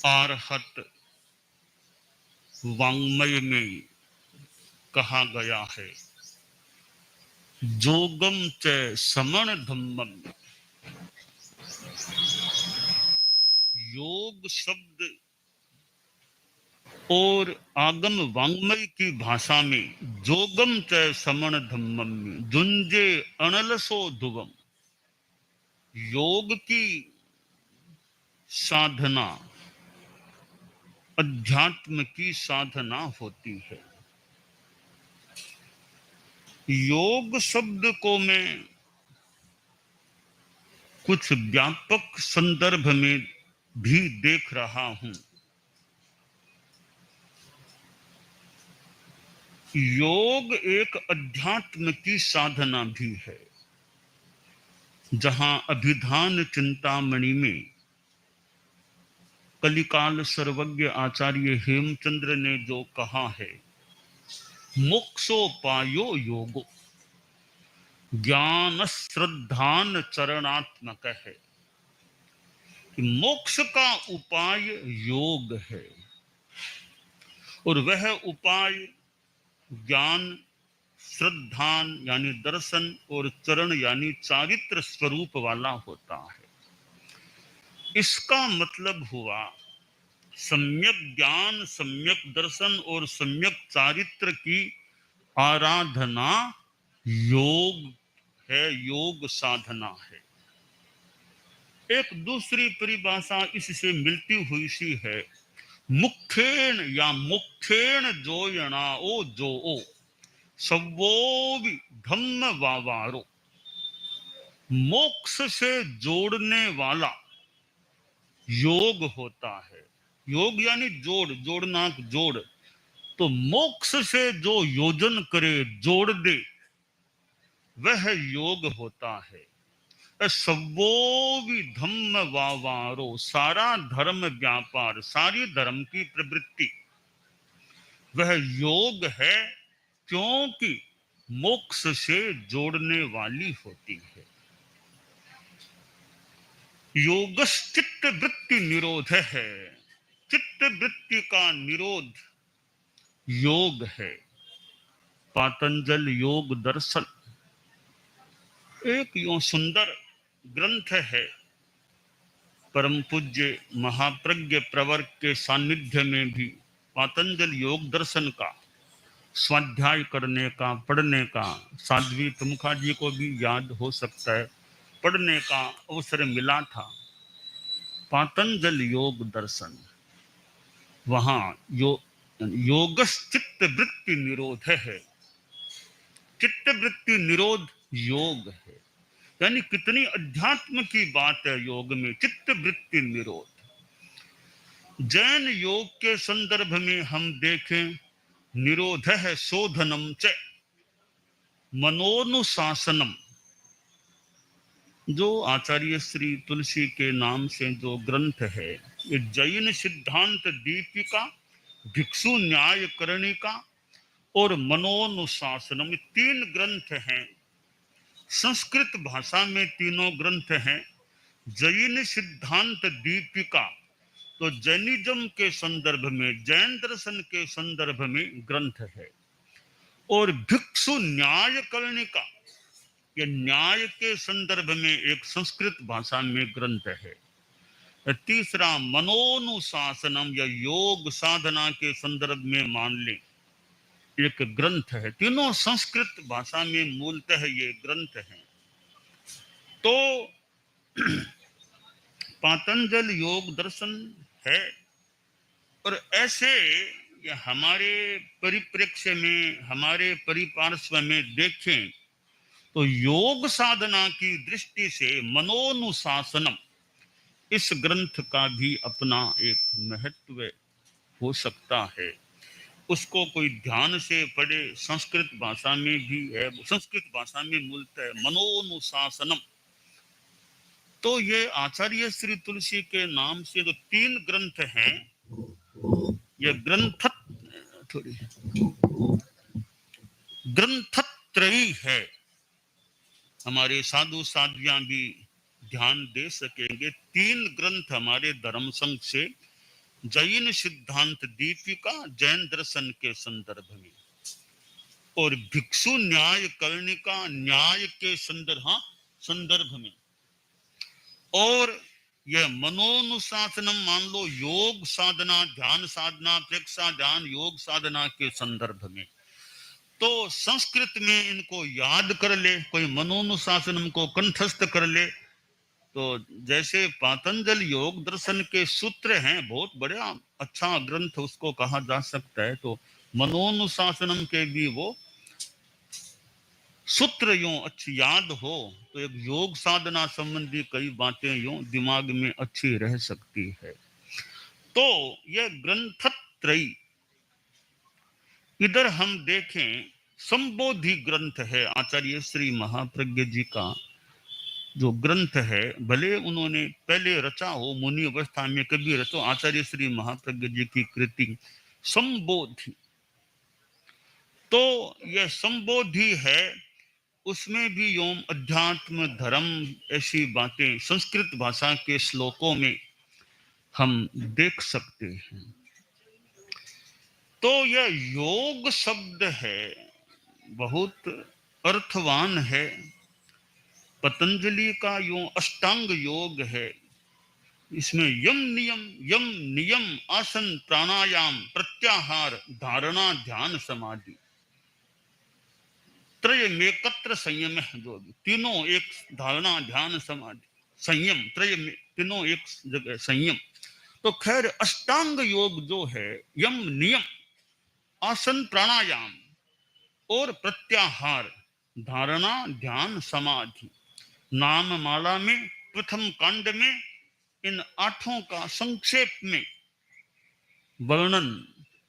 आरहत वाङ्मय में कहा गया है, जोगम च समण धम्मम। योग शब्द और आगम वाङ्मय की भाषा में जोगम च समण धम्मम में जुंजे अनलसो ध्रुवम। योग की साधना अध्यात्म की साधना होती है। योग शब्द को मैं कुछ व्यापक संदर्भ में भी देख रहा हूं। योग एक अध्यात्म की साधना भी है। जहां अभिधान चिंतामणि में कलिकाल सर्वज्ञ आचार्य हेमचंद्र ने जो कहा है, मोक्षोपायो योगो, ज्ञान श्रद्धान चरणात्मक है, कि मोक्ष का उपाय योग है और वह उपाय ज्ञान, श्रद्धान यानी दर्शन और चरण यानी चारित्र स्वरूप वाला होता है। इसका मतलब हुआ सम्यक ज्ञान, सम्यक दर्शन और सम्यक चारित्र की आराधना योग है, योग साधना है। एक दूसरी परिभाषा इससे मिलती हुई सी है, मुखेण या मुखेण जोयणाओ जो ओ सवो धम्म वावारो। मोक्ष से जोड़ने वाला योग होता है। योग यानी जोड़, जोड़ना, जोड़। तो मोक्ष से जो योजन करे, जोड़ दे, वह योग होता है। सवो धम्म वावारो, सारा धर्म व्यापार, सारी धर्म की प्रवृत्ति वह योग है, क्योंकि मोक्ष से जोड़ने वाली होती है। योगश्चित्त वृत्ति निरोध है। चित्त वृत्ति का निरोध योग है। पातंजल योग दर्शन एक यो सुंदर ग्रंथ है। परम पूज्य महाप्रज्ञ प्रवर के सानिध्य में भी पातंजल योग दर्शन का स्वाध्याय करने का, पढ़ने का, साध्वी प्रमुखा जी को भी याद हो सकता है, पढ़ने का अवसर मिला था। पातंजल योग दर्शन, वहां योगश्चित्त वृत्ति निरोध है। चित्त वृत्ति निरोध योग है, यानी कितनी अध्यात्म की बात है योग में, चित्त वृत्ति निरोध। जैन योग के संदर्भ में हम देखें, निरोध है शोधनम च मनोनुशासनम। जो आचार्य श्री तुलसी के नाम से जो ग्रंथ है, ये जैन सिद्धांत दीपिका, भिक्षु न्याय करणिका और मनोनुशासनम, तीन ग्रंथ हैं। संस्कृत भाषा में तीनों ग्रंथ हैं। जैन सिद्धांत दीपिका तो जैनिज्म के संदर्भ में, जैन दर्शन के संदर्भ में ग्रंथ है। और भिक्षु न्याय करणिका, ये न्याय के संदर्भ में एक संस्कृत भाषा में ग्रंथ है। तीसरा मनोनुशासनम या योग साधना के संदर्भ में मान लें एक ग्रंथ है। तीनों संस्कृत भाषा में मूलतः ये ग्रंथ हैं। तो पातंजल योग दर्शन है। और ऐसे हमारे परिप्रेक्ष्य में, हमारे परिपार्श्व में देखें तो योग साधना की दृष्टि से मनोनुशासनम, इस ग्रंथ का भी अपना एक महत्व हो सकता है। उसको कोई ध्यान से पढ़े, संस्कृत भाषा में भी है, संस्कृत भाषा में मूलतः मनोनुशासनम। तो ये आचार्य श्री तुलसी के नाम से जो तीन ग्रंथ हैं, ये ग्रंथत्रयी है। हमारे साधु साध्वियां भी ध्यान दे सकेंगे। तीन ग्रंथ हमारे धर्म संघ से जैन सिद्धांत दीपिका जैन दर्शन के संदर्भ में, और भिक्षु न्याय कर्णिका न्याय के संदर्भ में, और यह मनोनुशासनम मान लो योग साधना ध्यान साधना प्रेक्षा ध्यान योग साधना के संदर्भ में। तो संस्कृत में इनको याद कर ले, कोई मनोनुशासनम को कंठस्थ कर ले, तो जैसे पातंजल योग दर्शन के सूत्र हैं, बहुत बड़ा अच्छा ग्रंथ उसको कहा जा सकता है, तो मनोनुशासनम के भी वो सूत्र यूं अच्छी याद हो तो एक योग साधना संबंधी कई बातें यूं दिमाग में अच्छी रह सकती है। तो यह ग्रंथत्रयी इधर हम देखें, संबोधि ग्रंथ है आचार्य श्री महाप्रज्ञ जी का जो ग्रंथ है, भले उन्होंने पहले रचा हो मुनि अवस्था में कभी रचो, आचार्य श्री महाप्रज्ञ जी की कृति संबोधि। तो यह संबोधि है, उसमें भी योम अध्यात्म धर्म ऐसी बातें संस्कृत भाषा के श्लोकों में हम देख सकते हैं। तो यह योग शब्द है, बहुत अर्थवान है। पतंजलि का यूं अष्टांग योग है, इसमें यम नियम आसन प्राणायाम प्रत्याहार धारणा ध्यान समाधि त्रय मेकत्र संयम है, जो तीनों एक धारणा ध्यान समाधि संयम त्रय में तीनों एक जगह संयम। तो खैर अष्टांग योग जो है, यम नियम आसन प्राणायाम और प्रत्याहार धारणा ध्यान समाधि, नाम माला में प्रथम कांड में इन आठों का संक्षेप में वर्णन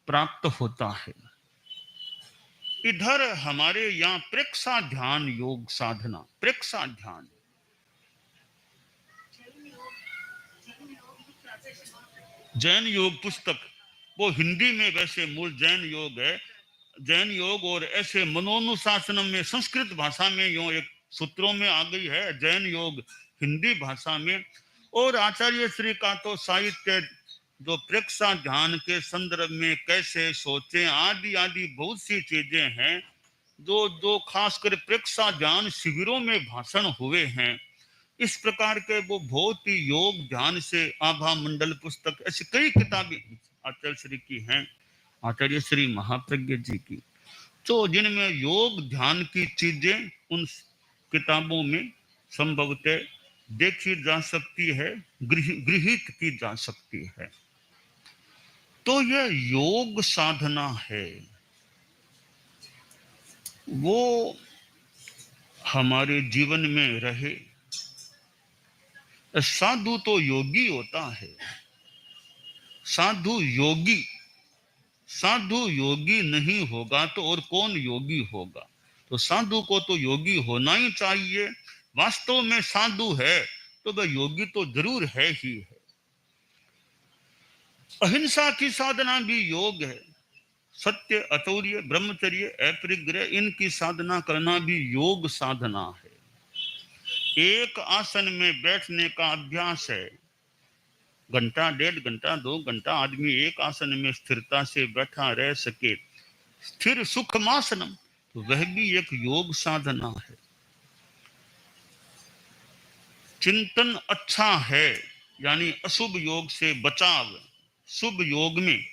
प्राप्त होता है। इधर हमारे यहाँ प्रेक्षा ध्यान योग साधना, प्रेक्षा ध्यान जैन योग पुस्तक, वो हिंदी में वैसे मूल जैन योग है, जैन योग, और ऐसे मनोनुशासनम में संस्कृत भाषा में यूं एक सूत्रों में आ गई है, जैन योग हिंदी भाषा में। और आचार्य श्री का तो साहित्य जो प्रेक्षा ध्यान के संदर्भ में कैसे सोचें आदि आदि बहुत सी चीजें हैं, जो खासकर प्रेक्षा ध्यान शिविरों में भाषण हुए हैं। इस प्रकार के वो बहुत ही योग ध्यान से आभा मंडल पुस्तक, ऐसी कई किताबें आचार्य श्री की हैं, आचार्य श्री महाप्रज्ञ जी की, तो जिनमें योग ध्यान की चीजें उन किताबों में संभवतः देखी जा सकती है, गृहित की जा सकती है। तो यह योग साधना है, वो हमारे जीवन में रहे। साधु तो योगी होता है, साधु योगी, साधु योगी नहीं होगा तो और कौन योगी होगा। तो साधु को तो योगी होना ही चाहिए। वास्तव में साधु है तो वह योगी तो जरूर है ही है। अहिंसा की साधना भी योग है, सत्य अतौर्य ब्रह्मचर्य अपरिग्रह इनकी साधना करना भी योग साधना है। एक आसन में बैठने का अभ्यास है, घंटा डेढ़ घंटा 2 घंटा आदमी एक आसन में स्थिरता से बैठा रह सके, स्थिर सुखमासनम, तो वह भी एक योग साधना है। चिंतन अच्छा है, यानी अशुभ योग से बचाव, शुभ योग में,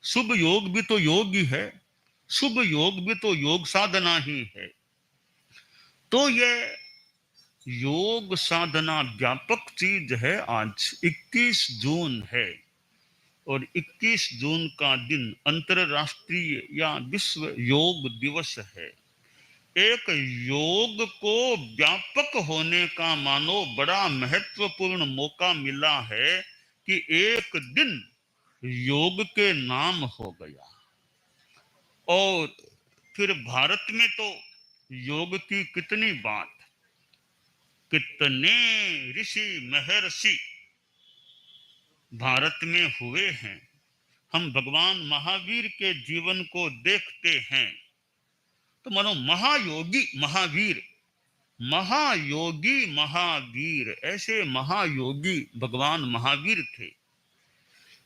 शुभ योग भी तो योग ही है, शुभ योग भी तो योग साधना ही है। तो यह योग साधना व्यापक चीज है। आज 21 जून है और 21 जून का दिन अंतरराष्ट्रीय या विश्व योग दिवस है। एक योग को व्यापक होने का मानो बड़ा महत्वपूर्ण मौका मिला है कि एक दिन योग के नाम हो गया। और फिर भारत में तो योग की कितनी बात, कितने ऋषि महर्षि भारत में हुए हैं। हम भगवान महावीर के जीवन को देखते हैं तो मानो महायोगी महावीर, महायोगी महावीर, ऐसे महायोगी भगवान महावीर थे।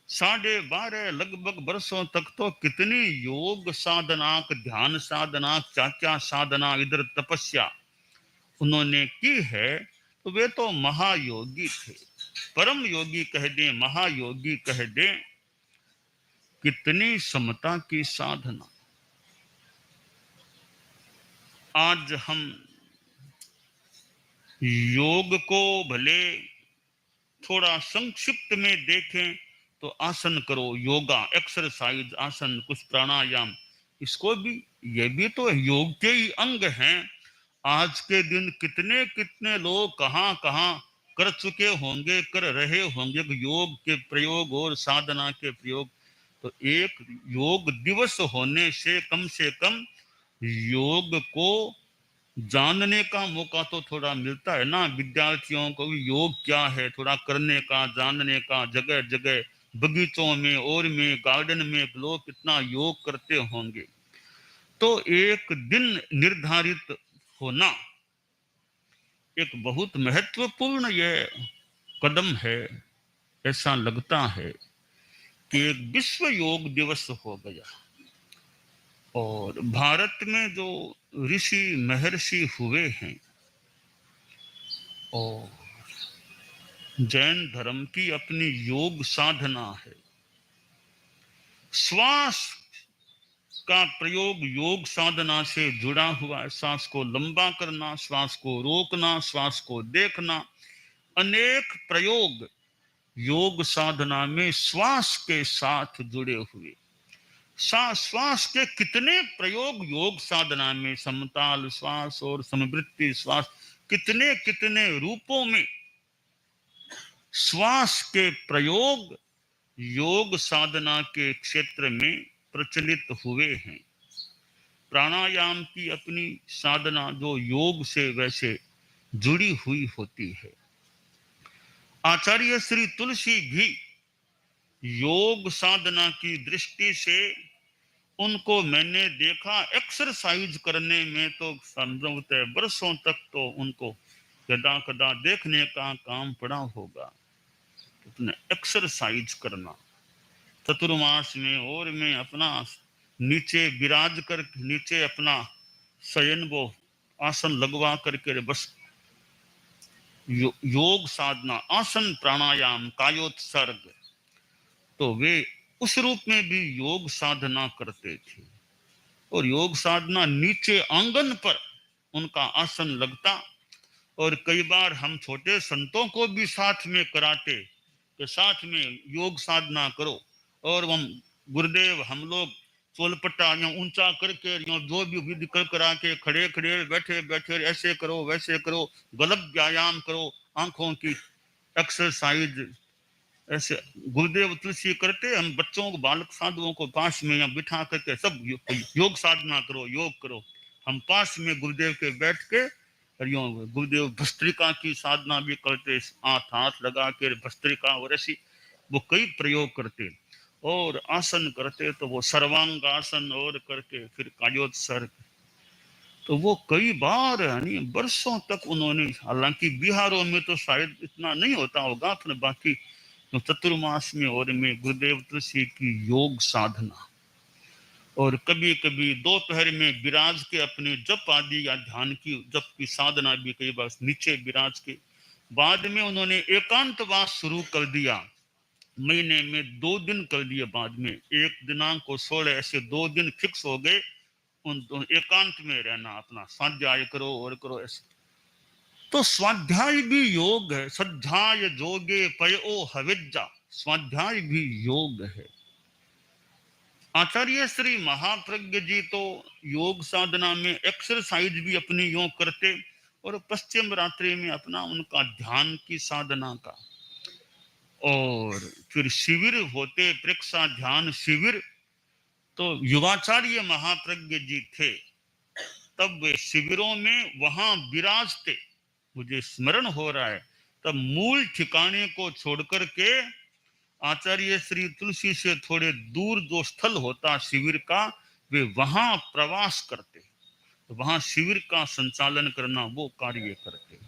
12.5 लगभग वर्षों तक तो कितनी योग साधना, ध्यान साधना, क्या क्या साधना, इधर तपस्या उन्होंने की है। तो वे तो महायोगी थे, परम योगी कह दें, महायोगी कह दें। कितनी समता की साधना। आज हम योग को भले थोड़ा संक्षिप्त में देखें तो आसन करो, योगा, एक्सरसाइज, आसन, कुछ प्राणायाम, इसको भी, ये भी तो योग के ही अंग हैं। आज के दिन कितने कितने लोग कहाँ कहाँ कर चुके होंगे, कर रहे होंगे योग के प्रयोग और साधना के प्रयोग। तो एक योग दिवस होने से कम योग को जानने का मौका तो थोड़ा मिलता है ना विद्यार्थियों को भी। योग क्या है थोड़ा करने का, जानने का। जगह जगह बगीचों में और में गार्डन में लोग कितना योग करते होंगे। तो एक दिन निर्धारित होना एक बहुत महत्वपूर्ण ये कदम है। ऐसा लगता है कि एक विश्व योग दिवस हो गया। और भारत में जो ऋषि महर्षि हुए हैं और जैन धर्म की अपनी योग साधना है। श्वास का प्रयोग योग साधना से जुड़ा हुआ है। श्वास को लंबा करना, श्वास को रोकना, श्वास को देखना, अनेक प्रयोग योग साधना में श्वास के साथ जुड़े हुए। श्वास के कितने प्रयोग योग साधना में, समताल श्वास और समवृत्ति श्वास, कितने कितने रूपों में श्वास के प्रयोग योग साधना के क्षेत्र में प्रचलित हुए हैं। प्राणायाम की अपनी साधना जो योग से वैसे जुड़ी हुई होती है। आचार्य श्री तुलसी भी योग साधना की दृष्टि से, उनको मैंने देखा एक्सरसाइज करने में तो संभवतः वर्षों तक तो उनको कदा कदा देखने का काम पड़ा होगा। उतने एक्सरसाइज करना चतुर्मास में और में अपना नीचे विराज कर, नीचे अपना शयन वो आसन लगवा करके बस योग साधना, आसन प्राणायाम कायोत्सर्ग। तो वे उस रूप में भी योग साधना करते थे। और योग साधना नीचे आंगन पर उनका आसन लगता। और कई बार हम छोटे संतों को भी साथ में कराते कि साथ में योग साधना करो। और हम गुरुदेव हम लोग चोलपट्टा या ऊंचा करके या जो भी विधि कर करा के खड़े खड़े बैठे बैठे ऐसे करो वैसे करो, गलत व्यायाम करो, आंखों की एक्सरसाइज, ऐसे गुरुदेव तुलसी करते। हम बच्चों को, बालक साधुओं को पास में या बिठा करके सब योग साधना करो, योग करो। हम पास में गुरुदेव के बैठ के गुरुदेव भस्त्रिका की साधना भी करते, हाथ हाथ लगा के भस्त्रिका और ऐसी वो कई प्रयोग करते। और आसन करते तो वो सर्वांग आसन और करके फिर कायोत्सर्ग। तो वो कई बार यानी वर्षों तक उन्होंने, हालांकि बिहारों में तो शायद इतना नहीं होता होगा, फिर बाकी तो चतुर्मास में और में गुरुदेव तुलसी की योग साधना। और कभी कभी दोपहर में विराज के अपने जप आदि या ध्यान की जप की साधना भी कई बार नीचे विराज के। बाद में उन्होंने एकांतवास शुरू कर दिया, महीने में 2 दिन कर दिए। बाद में 1 दिनांक को 16 ऐसे 2 दिन फिक्स हो गए। उन एकांत में रहना, अपना स्वाध्याय करो और करो ऐसे। तो स्वाध्याय भी योग है। स्वाध्याय जोगे पयो हविज्जा, स्वाध्याय भी योग है। आचार्य श्री महाप्रज्ञ जी तो योग साधना में एक्सरसाइज भी अपनी योग करते और पश्चिम रात्रि में अपना उनका ध्यान की साधना का। और फिर शिविर होते, प्रेक्षा ध्यान शिविर। तो युवाचार्य महाप्रज्ञ जी थे, तब वे शिविरों में वहां विराजते। मुझे स्मरण हो रहा है, तब मूल ठिकाने को छोड़कर के आचार्य श्री तुलसी से थोड़े दूर जो स्थल होता शिविर का, वे वहां प्रवास करते, वहां शिविर का संचालन करना वो कार्य करते।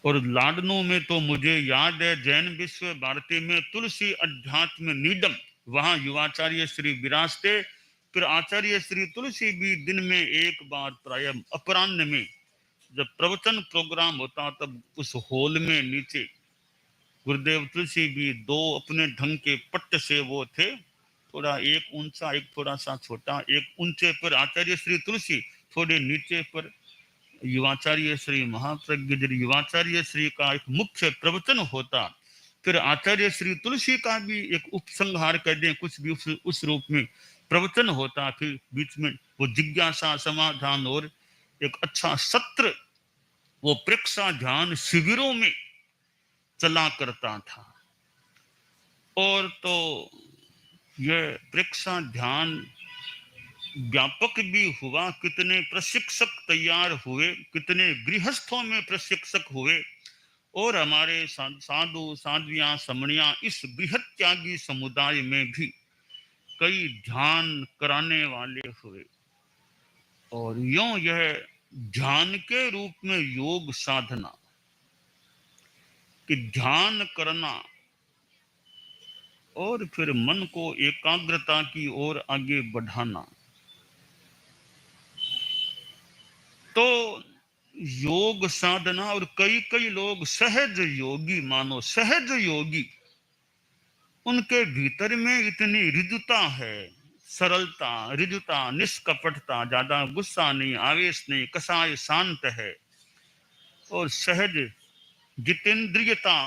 और लाडनों में तो मुझे याद है जैन विश्व भारती में तुलसी अध्यात्म नीडम, वहां युवाचार्य श्री विराजते। फिर आचार्य श्री तुलसी भी दिन में एक बार प्राय अपराह्न में जब प्रवचन प्रोग्राम होता तब उस हॉल में नीचे गुरुदेव तुलसी भी दो अपने ढंग के पट्ट से वो थे, थोड़ा एक ऊंचा एक थोड़ा सा छोटा, एक ऊंचे पर आचार्य श्री तुलसी, थोड़े नीचे पर युवाचार्य श्री महाप्रज्ञ जी। युवाचार्य श्री का एक मुख्य प्रवचन होता, फिर आचार्य श्री तुलसी का भी एक उपसंहार कर दें कुछ भी उस रूप में प्रवचन होता, फिर बीच में वो जिज्ञासा समाधान और एक अच्छा सत्र वो प्रेक्षा ध्यान शिविरों में चला करता था। और तो यह प्रेक्षा ध्यान व्यापक भी हुआ, कितने प्रशिक्षक तैयार हुए, कितने गृहस्थों में प्रशिक्षक हुए, और हमारे साधु साध्वियां समणियां इस बृहत त्यागी समुदाय में भी कई ध्यान कराने वाले हुए। और यूं यह ध्यान के रूप में योग साधना कि ध्यान करना और फिर मन को एकाग्रता की ओर आगे बढ़ाना, तो योग साधना। और कई कई लोग सहज योगी, मानो सहज योगी, उनके भीतर में इतनी रिजुता है, सरलता, रिजुता, निष्कपटता, ज्यादा गुस्सा नहीं, आवेश नहीं, कसाय शांत है, और सहज जितेंद्रियता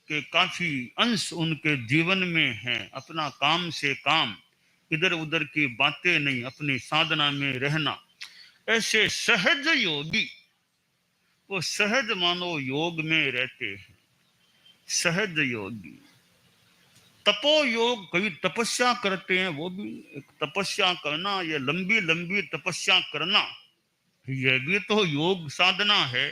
के काफी अंश उनके जीवन में है। अपना काम से काम, इधर उधर की बातें नहीं, अपनी साधना में रहना, ऐसे सहज योगी वो सहज मानो योग में रहते हैं। सहज योगी तपो योग, कभी तपस्या करते हैं, वो भी एक तपस्या करना, ये लंबी लंबी तपस्या करना, यह भी तो योग साधना है।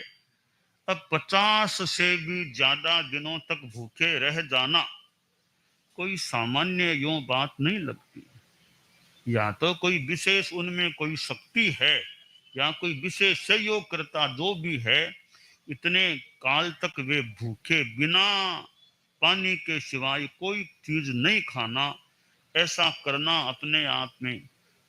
अब 50 से भी ज्यादा दिनों तक भूखे रह जाना कोई सामान्य यूं बात नहीं लगती। या तो कोई विशेष उनमें कोई शक्ति है, या कोई विशेष सहयोग करता जो भी है, इतने काल तक वे भूखे बिना पानी के सिवाय कोई चीज नहीं खाना, ऐसा करना अपने आप में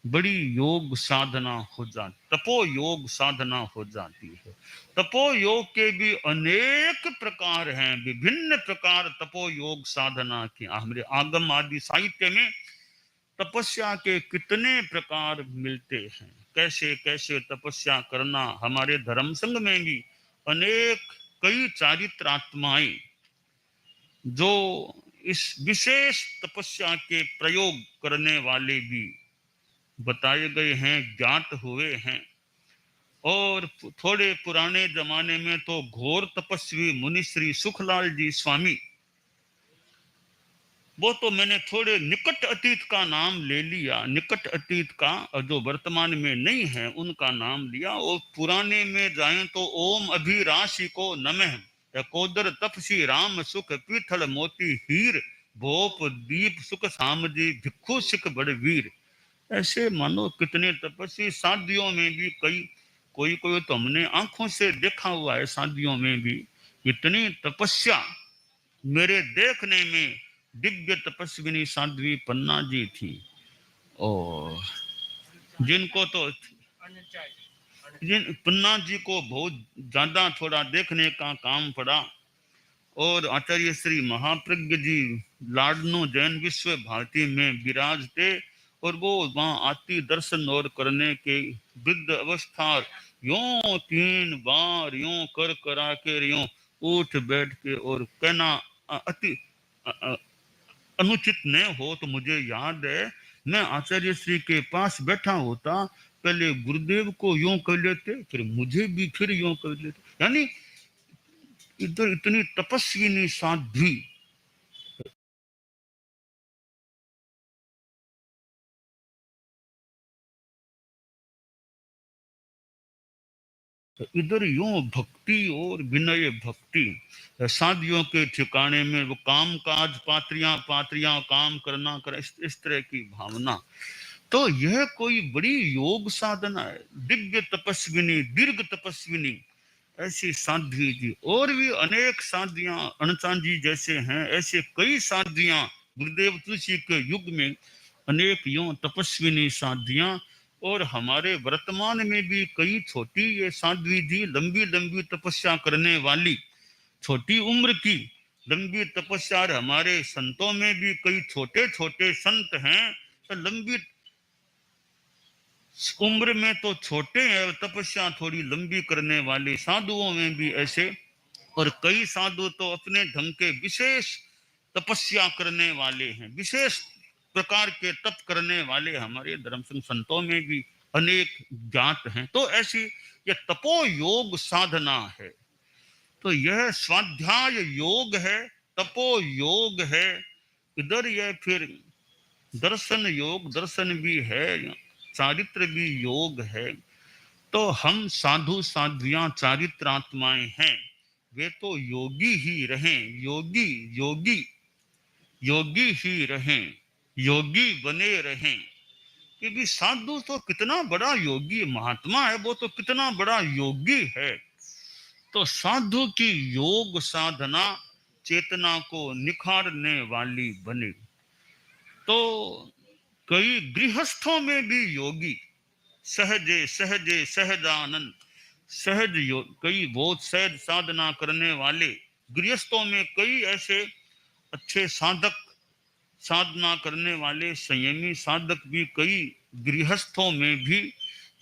बड़ी योग साधना हो जाती, तपो योग साधना हो जाती है। तपो योग के भी अनेक प्रकार हैं, विभिन्न प्रकार तपो योग साधना के हमारे आगम आदि साहित्य में तपस्या के कितने प्रकार मिलते हैं, कैसे कैसे तपस्या करना। हमारे धर्म संघ में भी अनेक कई चारित्रात्माएं जो इस विशेष तपस्या के प्रयोग करने वाले भी बताए गए हैं, ज्ञात हुए हैं। और थोड़े पुराने जमाने में तो घोर तपस्वी मुनि श्री सुखलाल जी स्वामी, वो तो मैंने थोड़े निकट अतीत का नाम ले लिया, निकट अतीत का, और जो वर्तमान में नहीं है उनका नाम लिया। और पुराने में जाएं तो ओम अभिराशि को नमः, कोदर तपसी राम सुख पीथल मोती हीर, भोप दीप सुख सामजी भिक्षु सिख बड़वीर। ऐसे मानो कितने तपस्वी शादियों में भी कई, कोई कोई तो हमने आंखों से देखा हुआ है, शादियों में भी इतनी तपस्या। मेरे देखने में दिव्य तपस्विनी साध्वी पन्ना जी थी, और जिनको तो जिन पन्ना जी को बहुत ज्यादा थोड़ा देखने का काम पड़ा। और आचार्य श्री महाप्रज्ञ जी लाडनो जैन विश्व भारती में विराजते, और वो वहां आती दर्शन और करने के वृद्ध अवस्था, यूं 3 बार यूं कर करा के यूं उठ बैठ के और कहना अति अनुचित न हो। तो मुझे याद है मैं आचार्य श्री के पास बैठा होता, पहले गुरुदेव को यूं कर लेते, फिर मुझे भी फिर यूं कर लेते, यानी इधर इतनी तपस्विनी साध्वी। इधर यूं भक्ति और विनय भक्ति, साधियों के ठिकाने में वो काम काज पात्रियां पात्रियां काम करना कर, इस तरह की भावना। तो यह कोई बड़ी योग साधना है, दिव्य तपस्विनी, दीर्घ तपस्विनी, ऐसी साध्वी जी, और भी अनेक साध्वियां, अणचां जी जैसे हैं, ऐसे कई साध्वियां गुरुदेव तुलसी के युग में, अनेक यूं तपस्विनी साध्वियां, और हमारे वर्तमान में भी कई छोटी ये साध्वी जी, लंबी लंबी तपस्या करने वाली, छोटी उम्र की लंबी तपस्या। हमारे संतों में भी कई छोटे छोटे संत हैं, तो लंबी उम्र में तो छोटे हैं, तपस्या थोड़ी लंबी करने वाले साधुओं में भी ऐसे, और कई साधु तो अपने ढंग के विशेष तपस्या करने वाले हैं, विशेष प्रकार के तप करने वाले हमारे धर्म संघ संतों में भी अनेक जात हैं। तो ऐसी ये तपो योग साधना है। तो यह स्वाध्याय योग है, तपो योग है, इधर यह फिर दर्शन योग, दर्शन भी है, चारित्र भी योग है। तो हम साधु साध्वियां चारित्रात्माएं हैं, वे तो योगी ही रहें, योगी योगी योगी ही रहें, योगी बने रहें। क्योंकि साधु तो कितना बड़ा योगी महात्मा है, वो तो कितना बड़ा योगी है। तो साधु की योग साधना चेतना को निखारने वाली बने। तो कई गृहस्थों में भी योगी, सहजे सहजे सहजानंद, सहज योग, कई बहुत सहज साधना करने वाले गृहस्थों में कई ऐसे अच्छे साधक, साधना करने वाले संयमी साधक भी कई गृहस्थों में भी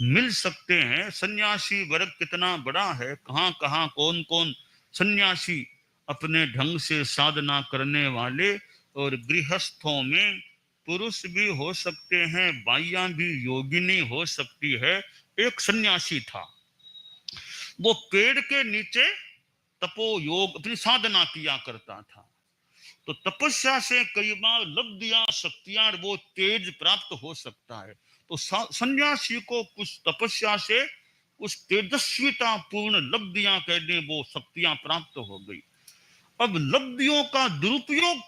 मिल सकते हैं। सन्यासी वर्ग कितना बड़ा है, कहाँ कहाँ कौन कौन सन्यासी अपने ढंग से साधना करने वाले, और गृहस्थों में पुरुष भी हो सकते हैं, बाइयां भी योगिनी हो सकती है। एक सन्यासी था, वो पेड़ के नीचे तपो योग अपनी साधना किया करता था। तो तपस्या से कई बार लब्धियां, शक्तियां, वो तेज प्राप्त हो सकता है। तो सन्यासी को कुछ तपस्या से कुछ तेजस्विता पूर्ण लब्धियां कह दें, वो शक्तियां प्राप्त हो गई। अब लब्धियों का दुरुपयोग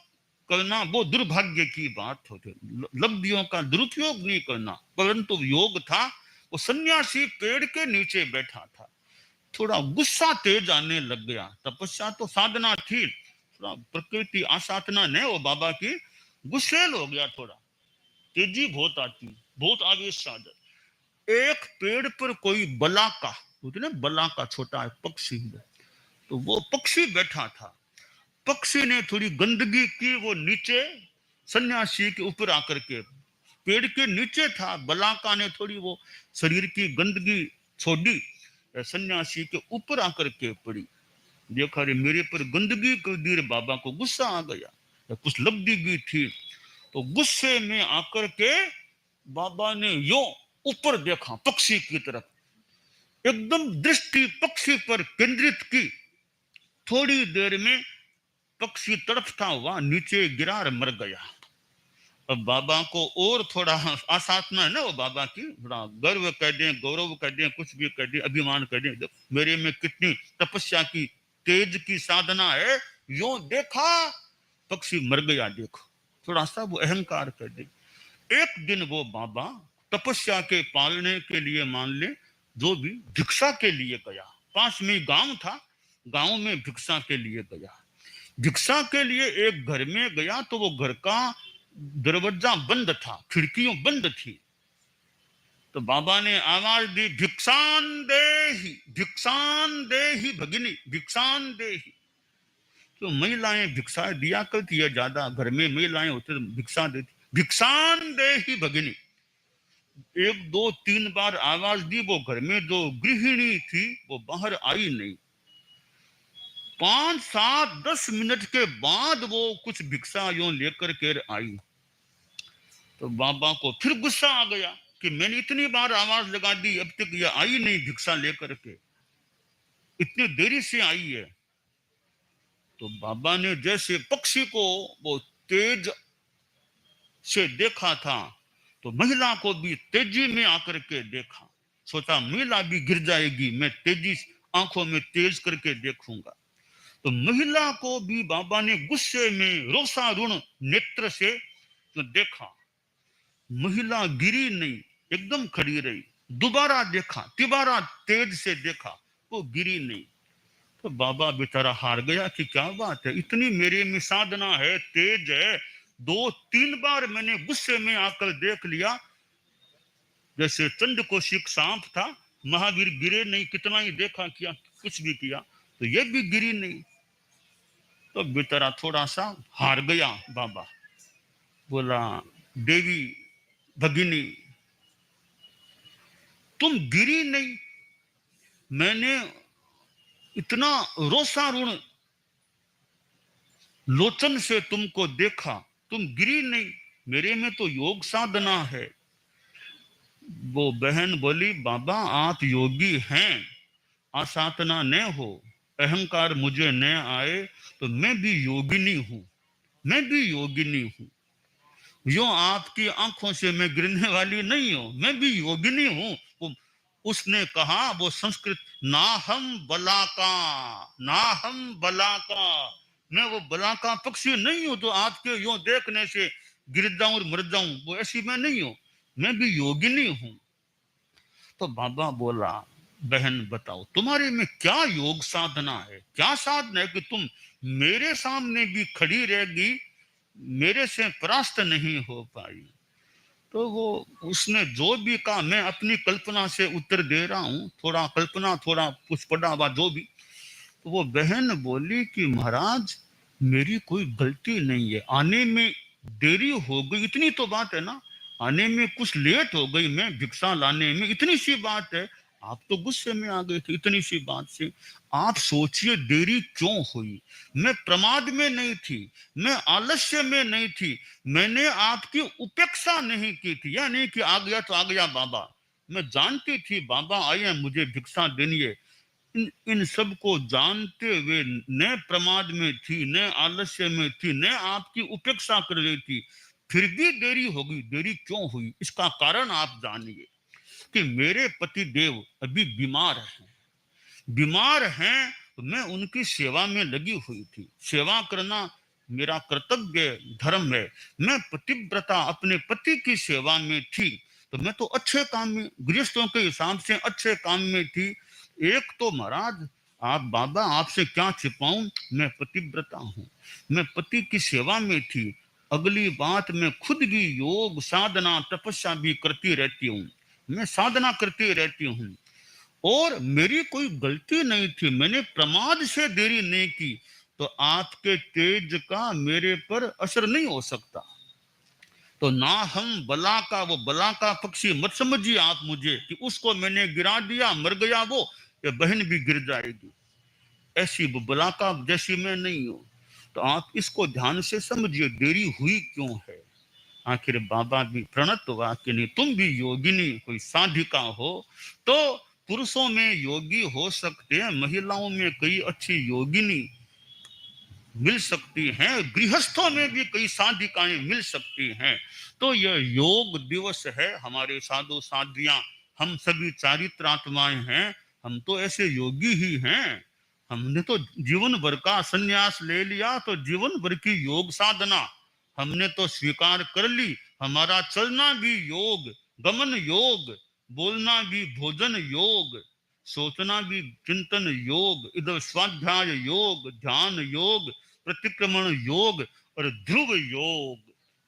करना वो दुर्भाग्य की बात होती है, लब्धियों का दुरुपयोग नहीं करना। परंतु योग था, वो सन्यासी पेड़ के नीचे बैठा था, थोड़ा गुस्सा तेज आने लग गया। तपस्या तो साधना थी, थोड़ा प्रकृति आसाधना ने वो बाबा की, गुस्सेल हो गया, थोड़ा तेजी बहुत आती, बहुत आवेश आ जाए। एक पेड़ पर कोई बलाका होती ना, बलाका छोटा है पक्षी, तो वो पक्षी बैठा था। पक्षी ने थोड़ी गंदगी की, वो नीचे सन्यासी के ऊपर आकर के, पेड़ के नीचे था, बलाका ने थोड़ी वो शरीर की गंदगी छोड़ी, सन्यासी के ऊपर आकर के पड़ी। देखा रे मेरे पर गंदगी कर दी रे, बाबा को गुस्सा आ गया, कुछ लब्धि भी थी। तो गुस्से में आकर के बाबा ने यो ऊपर देखा पक्षी की तरफ, एकदम दृष्टि पक्षी पर केंद्रित की। थोड़ी देर में पक्षी तड़पता हुआ नीचे गिरा और मर गया। अब बाबा को और थोड़ा आसाधना है ना वो बाबा की, थोड़ा गर्व कर दें, गौरव कर दें, कुछ भी कर दें, अभिमान कर दें, मेरे में कितनी तपस्या की तेज की साधना है। यो देखा पक्षी मर गया, देखो, थोड़ा सा वो अहंकार कर दे। एक दिन वो बाबा तपस्या के पालने के लिए मान ले जो भी भिक्षा के लिए गया, पास में गांव था, गांव में भिक्षा के लिए गया। भिक्षा के लिए एक घर में गया, तो वो घर का दरवाजा बंद था, खिड़कियों बंद थी। तो बाबा ने आवाज दी, भिक्षान दे ही भगिनी, भिक्षान दे ही। तो महिलाएं भिक्षा दिया करती है, ज्यादा घर में महिलाएं होती तो भिक्षा देती, भिक्षान दे ही भगिनी। एक दो तीन बार आवाज दी, वो घर में जो गृहिणी थी वो बाहर आई नहीं। 5-7-10 मिनट के बाद वो कुछ भिक्षा यूं लेकर के आई। तो बाबा को फिर गुस्सा आ गया कि मैंने इतनी बार आवाज लगा दी, अब तक ये आई नहीं भिक्षा लेकर के, इतनी देरी से आई है। तो बाबा ने जैसे पक्षी को वो तेज से देखा था, तो महिला को भी तेजी में आकर के देखा, सोचा महिला भी गिर जाएगी, मैं तेजी आंखों में तेज करके देखूंगा। तो महिला को भी बाबा ने गुस्से में रोषारुण नेत्र से तो देखा, महिला गिरी नहीं, एकदम खड़ी रही। दोबारा देखा, तिबारा तेज से देखा, वो गिरी नहीं। तो बाबा बेचारा हार गया कि क्या बात है, इतनी मेरे में साधना है, तेज है, 2-3 बार मैंने गुस्से में आकर देख लिया, जैसे चंड को शिक सांप था, महावीर गिरे नहीं, कितना ही देखा किया, कुछ भी किया, तो ये भी गिरी नहीं। तो बेचारा थोड़ा सा हार गया। बाबा बोला, देवी भगिनी, तुम गिरी नहीं, मैंने इतना रोषारुण लोचन से तुमको देखा, तुम गिरी नहीं, मेरे में तो योग साधना है। वो बहन बोली, बाबा आप योगी हैं, आसाधना न हो, अहंकार मुझे न आए, तो मैं भी योगिनी हूं, मैं भी योगिनी हूं। यो आपकी आंखों से मैं गिरने वाली नहीं हूं, मैं भी योगिनी हूं। वो उसने कहा, वो संस्कृत, ना हम बलाका, ना हम बलाका, मैं वो बलाका पक्षी नहीं हूं तो आपके यो देखने से गिर जाऊं और मर जाऊं, वो ऐसी मैं नहीं हूं, मैं भी योगिनी हूं। तो बाबा बोला, बहन बताओ तुम्हारे में क्या योग साधना है, क्या साधना है कि तुम मेरे सामने भी खड़ी रहेगी, मेरे से परास्त नहीं हो पाई। तो वो उसने जो भी कहा, मैं अपनी कल्पना से उत्तर दे रहा हूँ, थोड़ा कल्पना थोड़ा कुछ पढ़ा हुआ जो भी। तो वो बहन बोली कि महाराज मेरी कोई गलती नहीं है, आने में देरी हो गई, इतनी तो बात है ना, आने में कुछ लेट हो गई, मैं भिक्षा लाने में, इतनी सी बात है। आप तो गुस्से में आ गए थे इतनी सी बात से, आप सोचिए देरी क्यों हुई। मैं प्रमाद में नहीं थी, मैं आलस्य में नहीं थी, मैंने आपकी उपेक्षा नहीं की थी, या नहीं कि आ गया तो आ गया बाबा, मैं जानती थी बाबा आए हैं मुझे भिक्षा देनी है। इन सब को जानते हुए न प्रमाद में थी, न आलस्य में थी, न आपकी उपेक्षा कर रही थी, फिर भी देरी हो गई। देरी क्यों हुई, इसका कारण आप जानिए कि मेरे पति देव अभी बीमार हैं, बीमार हैं, तो मैं उनकी सेवा में लगी हुई थी, सेवा करना मेरा कर्तव्य धर्म है। मैं पतिव्रता अपने पति की सेवा में थी, तो मैं तो अच्छे काम में, गृहस्थों के हिसाब से अच्छे काम में थी। एक तो महाराज आप बाबा आपसे क्या छिपाऊं, मैं पतिव्रता हूं, मैं पति की सेवा में थी। अगली बात, मैं खुद भी योग साधना तपस्या भी करती रहती हूँ, मैं साधना करती रहती हूँ, और मेरी कोई गलती नहीं थी, मैंने प्रमाद से देरी नहीं की, तो आपके तेज का मेरे पर असर नहीं हो सकता। तो ना हम बला का, वो बला का पक्षी मत समझिए आप मुझे कि उसको मैंने गिरा दिया मर गया वो, ये बहन भी गिर जाएगी, ऐसी वो बला का जैसी मैं नहीं हूं। तो आप इसको ध्यान से समझिए, देरी हुई क्यों है। आखिर बाबा भी प्रणत हुआ कि नहीं, तुम भी योगिनी कोई साधिका हो, तो पुरुषों में योगी हो सकते हैं, महिलाओं में कई अच्छी योगिनी मिल सकती हैं, गृहस्थों में भी कई साधिकाएं मिल सकती हैं। तो यह योग दिवस है, हमारे साधु साधियां, हम सभी चारित्रात्माएं हैं, हम तो ऐसे योगी ही हैं। हमने तो जीवन भर का संन्यास ले लिया, तो जीवन भर की योग साधना हमने तो स्वीकार कर ली। हमारा चलना भी योग, गमन योग, बोलना भी भोजन योग, सोचना भी चिंतन योग, इधर स्वाध्याय योग, ध्यान योग, प्रतिक्रमण योग और ध्रुव योग।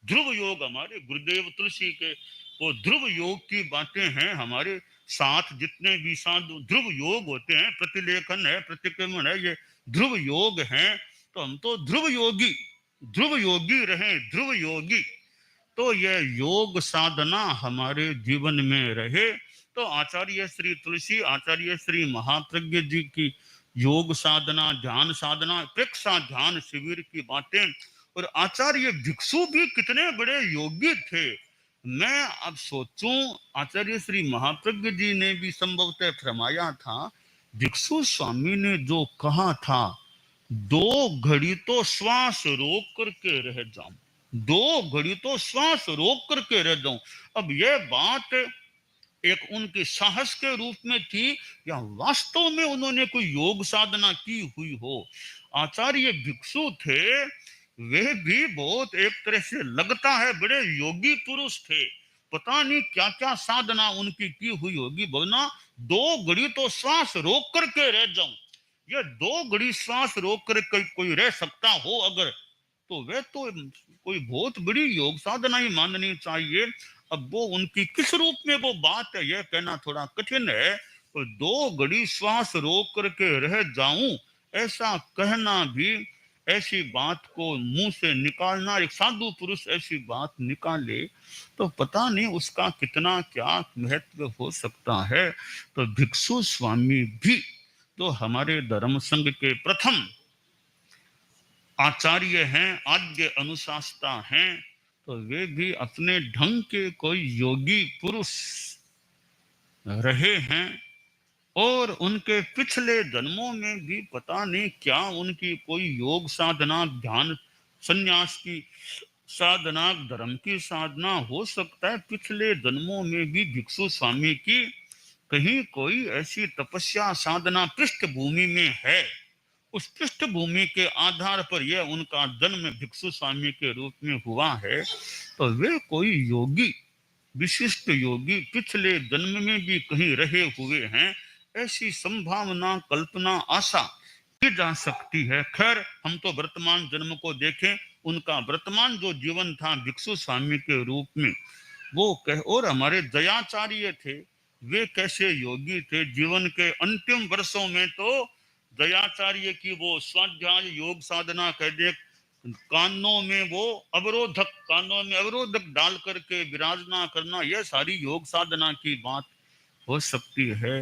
ध्रुव योग हमारे गुरुदेव तुलसी के वो ध्रुव योग की बातें हैं। हमारे साथ जितने भी साधु ध्रुव योग होते हैं, प्रतिलेखन है, प्रतिक्रमण है, ये ध्रुव योग हैं। तो हम तो ध्रुव योगी रहे, ध्रुव योगी। तो यह योग साधना हमारे जीवन में रहे। तो आचार्य श्री तुलसी, आचार्य श्री महाप्रज्ञ जी की योग साधना, ध्यान साधना, प्रेक्षा ध्यान शिविर की बातें, और आचार्य भिक्षु भी कितने बड़े योगी थे। मैं अब सोचूं, आचार्य श्री महाप्रज्ञ जी ने भी संभवतः फरमाया था, भिक्षु स्वामी ने जो कहा था, 2 घड़ी तो श्वास रोक करके रह जाऊं, 2 घड़ी तो श्वास रोक करके रह जाऊं। अब यह बात एक उनके साहस के रूप में थी, या वास्तव में उन्होंने कोई योग साधना की हुई हो। आचार्य भिक्षु थे, वे भी बहुत एक तरह से लगता है बड़े योगी पुरुष थे। पता नहीं क्या क्या साधना उनकी की हुई होगी, बोलना 2 घड़ी तो श्वास रोक करके रह जाऊं। ये 2 घड़ी श्वास रोक कर कोई रह सकता हो अगर, तो वे तो कोई बहुत बड़ी योग साधना ही माननी चाहिए। अब वो उनकी किस रूप में वो बात है यह कहना थोड़ा कठिन है। तो 2 घड़ी श्वास रोक करके रह जाऊं, ऐसा कहना भी, ऐसी बात को मुंह से निकालना, एक साधु पुरुष ऐसी बात निकाले तो पता नहीं उसका कितना क्या महत्व हो सकता है। तो भिक्षु स्वामी भी तो हमारे धर्म संघ के प्रथम आचार्य हैं, आद्य अनुशासता हैं, तो वे भी अपने ढंग के कोई योगी पुरुष रहे हैं। और उनके पिछले जन्मों में भी पता नहीं क्या उनकी कोई योग साधना, ध्यान, संन्यास की साधना, धर्म की साधना हो सकता है पिछले जन्मों में भी भिक्षु स्वामी की कहीं कोई ऐसी तपस्या साधना पृष्ठभूमि में है। उस पृष्ठभूमि के आधार पर यह उनका जन्म भिक्षु स्वामी के रूप में हुआ है। तो वे कोई योगी, विशिष्ट योगी पिछले जन्म में भी कहीं रहे हुए हैं, ऐसी संभावना, कल्पना, आशा की जा सकती है। खैर, हम तो वर्तमान जन्म को देखें, उनका वर्तमान जो जीवन था भिक्षु स्वामी के रूप में, वो कह, और हमारे दयाचार्य थे, वे कैसे योगी थे। जीवन के अंतिम वर्षों में तो दयाचार्य की वो स्वाध्याय योग साधना कह दे, कानों में अवरोधक डाल करके विराजना करना, यह सारी योग साधना की बात हो सकती है।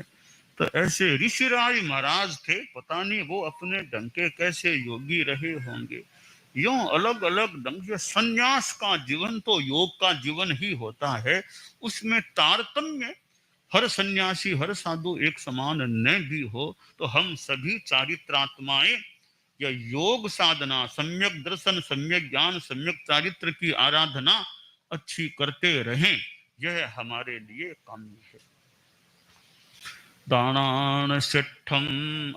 तो ऐसे ऋषिराज महाराज थे, पता नहीं वो अपने ढंग के कैसे योगी रहे होंगे। यूं अलग अलग ढंग से संन्यास का जीवन तो योग का जीवन ही होता है, उसमें तारतम्य, हर सन्यासी, हर साधु एक समान न भी हो, तो हम सभी चारित्रात्माएं या योग साधना, सम्यक दर्शन, सम्यक ज्ञान, सम्यक चारित्र की आराधना अच्छी करते रहें, यह हमारे लिए काम्य है। दानान सिद्धम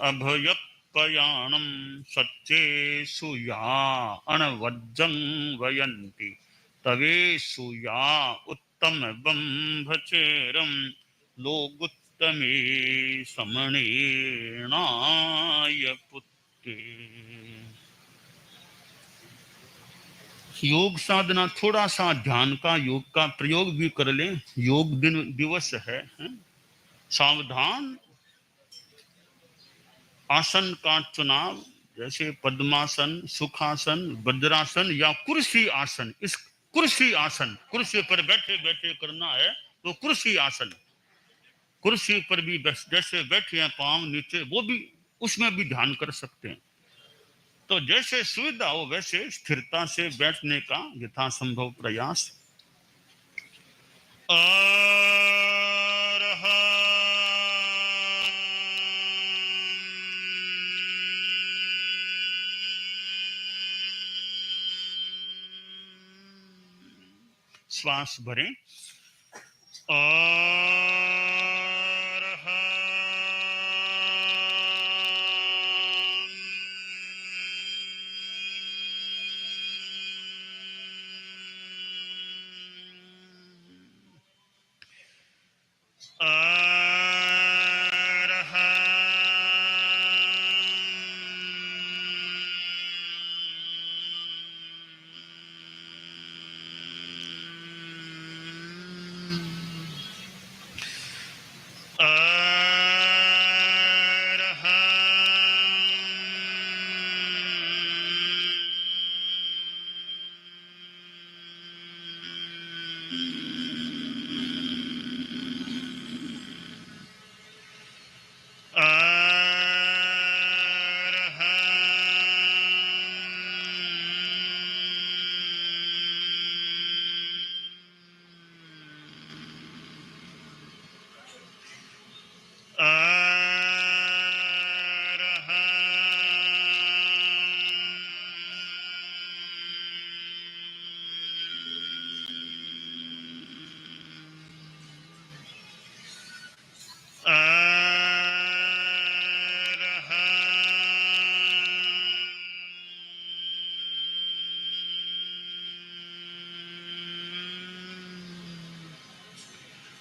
अभयपयाणम सच्चेषु या अणवज्जं वयन्ति तवेषु या उत्तम बंभचेरम लोगुत्तमे समणेनाय पुत्ते। योग साधना, थोड़ा सा ध्यान का, योग का प्रयोग भी कर लें। योग दिन दिवस है? सावधान, आसन का चुनाव, जैसे पद्मासन, सुखासन, वज्रासन या कुर्सी आसन। इस कुर्सी आसन, कुर्सी पर बैठे बैठे करना है तो कुर्सी आसन, कुर्सी पर भी जैसे बैठे हैं पांव नीचे, वो भी, उसमें भी ध्यान कर सकते हैं। तो जैसे सुविधा हो वैसे स्थिरता से बैठने का यथासंभव प्रयास। श्वास भरें।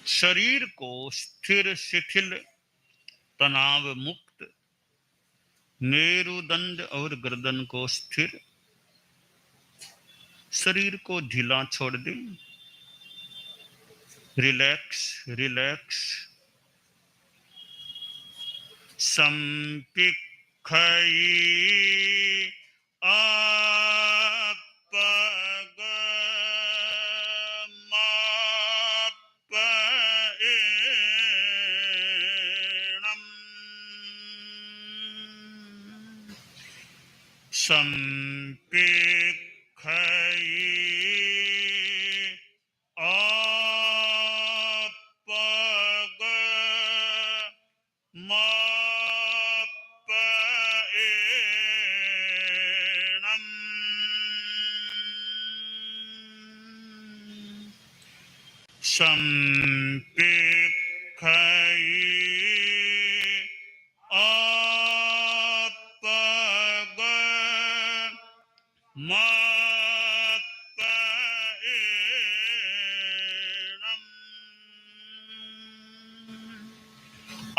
शरीर को स्थिर, शिथिल, तनाव मुक्त मेरुदंड और गर्दन को स्थिर, शरीर को ढीला छोड़ दें। Relax relax. संपिखई अपगमापएणम्। संपिखई अपगमापएणम्। संपिखई अपगमापएणम्।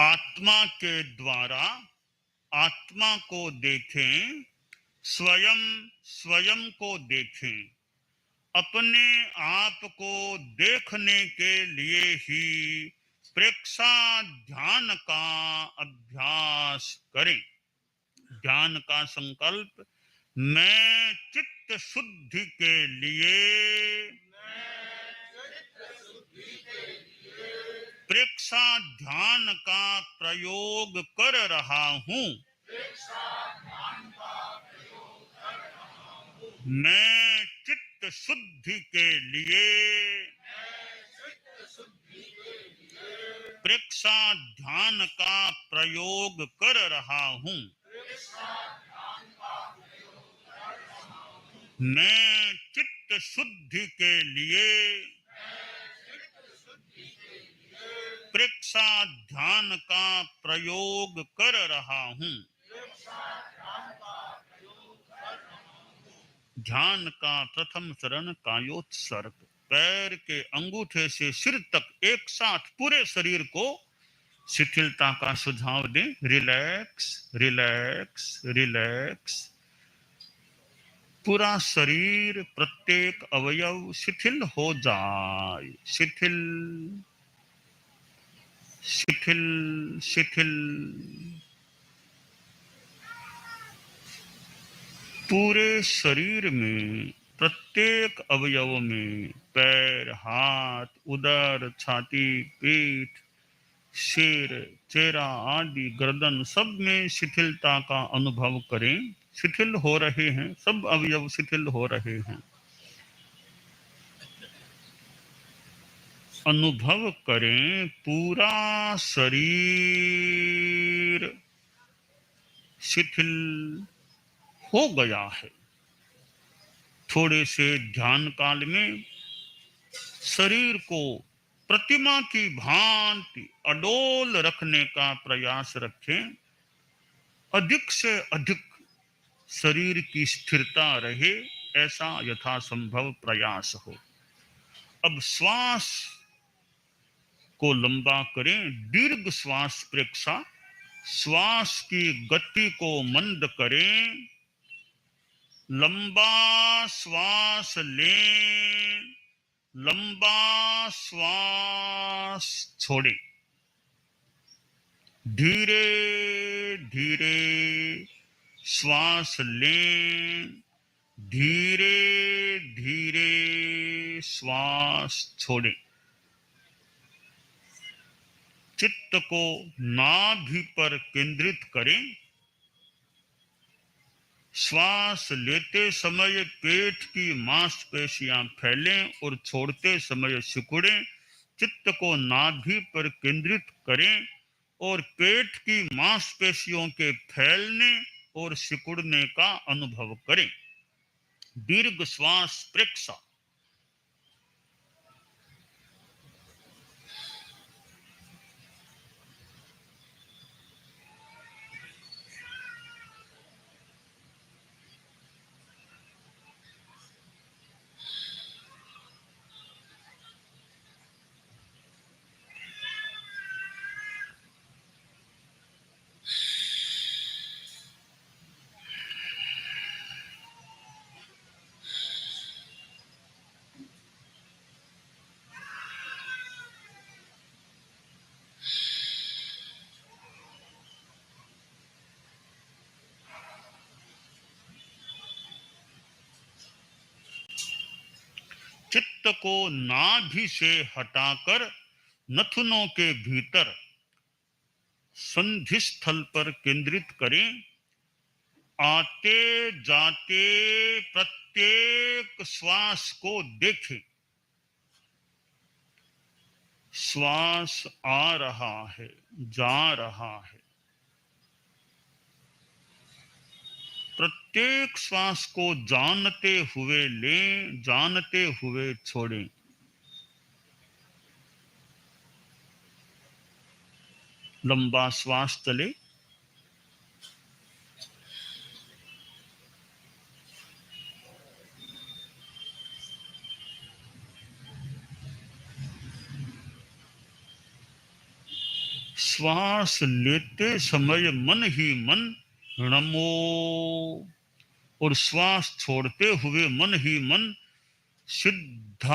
आत्मा के द्वारा आत्मा को देखें, स्वयं स्वयं को देखें। अपने आप को देखने के लिए ही प्रेक्षा ध्यान का अभ्यास करें। ध्यान का संकल्प मैं चित्त शुद्धि के लिए प्रेक्षा ध्यान का प्रयोग कर रहा हूं। मैं चित्त शुद्धि के लिए प्रेक्षा ध्यान का प्रयोग कर रहा हूं। मैं चित्त शुद्धि के लिए प्रेक्षा ध्यान का प्रयोग कर रहा हूं। ध्यान का प्रथम चरण कायोत्सर्ग। पैर के अंगूठे से सिर तक एक साथ पूरे शरीर को शिथिलता का सुझाव दें। Relax relax relax. पूरा शरीर, प्रत्येक अवयव शिथिल हो जाए। शिथिल शिथिल शिथिल। पूरे शरीर में, प्रत्येक अवयव में, पैर, हाथ, उदर, छाती, पेट, सिर, चेहरा आदि, गर्दन, सब में शिथिलता का अनुभव करें। शिथिल हो रहे हैं, सब अवयव शिथिल हो रहे हैं। अनुभव करें पूरा शरीर शिथिल हो गया है। थोड़े से ध्यान काल में शरीर को प्रतिमा की भांति अडोल रखने का प्रयास रखें। अधिक से अधिक शरीर की स्थिरता रहे, ऐसा यथासंभव प्रयास हो। अब श्वास को लंबा करें। दीर्घ श्वास प्रेक्षा। श्वास की गति को मंद करें। लंबा श्वास लें, लंबा श्वास छोड़ें। धीरे धीरे श्वास लें, धीरे धीरे श्वास छोड़ें। चित्त को नाभि पर केंद्रित करें। श्वास लेते समय पेट की मांसपेशियां फैलें और छोड़ते समय सिकुड़ें। चित्त को नाभि पर केंद्रित करें और पेट की मांसपेशियों के फैलने और सिकुड़ने का अनुभव करें। दीर्घ श्वास प्रेक्षा। चित्त को नाभि से हटाकर नथुनों के भीतर संधि स्थल पर केंद्रित करें। आते जाते प्रत्येक श्वास को देखें। श्वास आ रहा है, जा रहा है। प्रत्येक श्वास को जानते हुए लें, जानते हुए छोड़ें। लंबा श्वास चले। श्वास लेते समय मन ही मन नमो, और श्वास छोड़ते हुए मन ही मन सिद्धाणम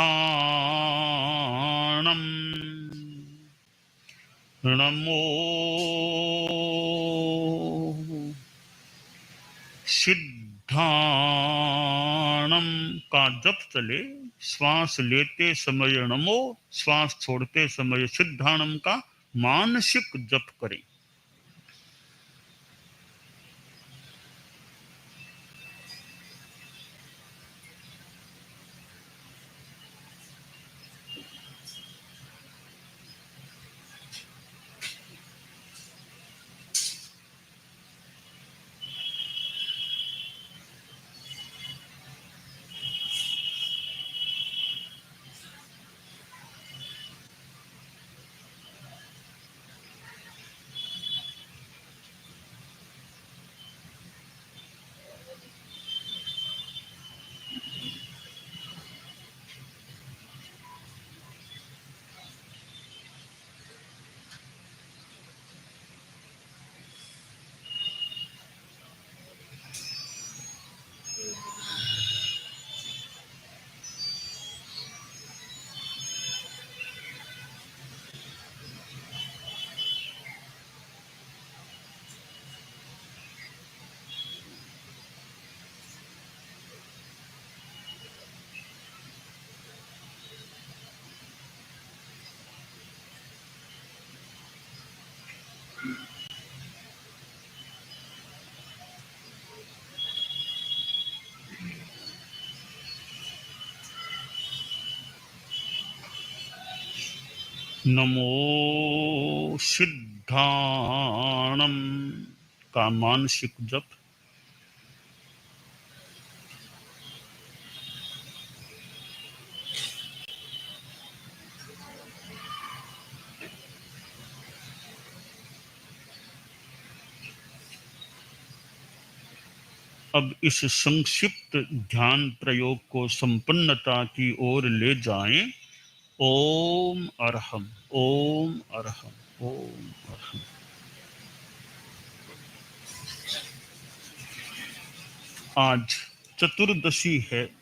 नमो। सिद्धाणम का जप चले। श्वास लेते समय नमो, श्वास छोड़ते समय सिद्धाणम का मानसिक जप करें। नमो सिद्धाणम का मानसिक जप। अब इस संक्षिप्त ध्यान प्रयोग को संपन्नता की ओर ले जाएं। ओम अरहम, ओम अरहम, ओम अरहम। आज चतुर्दशी है।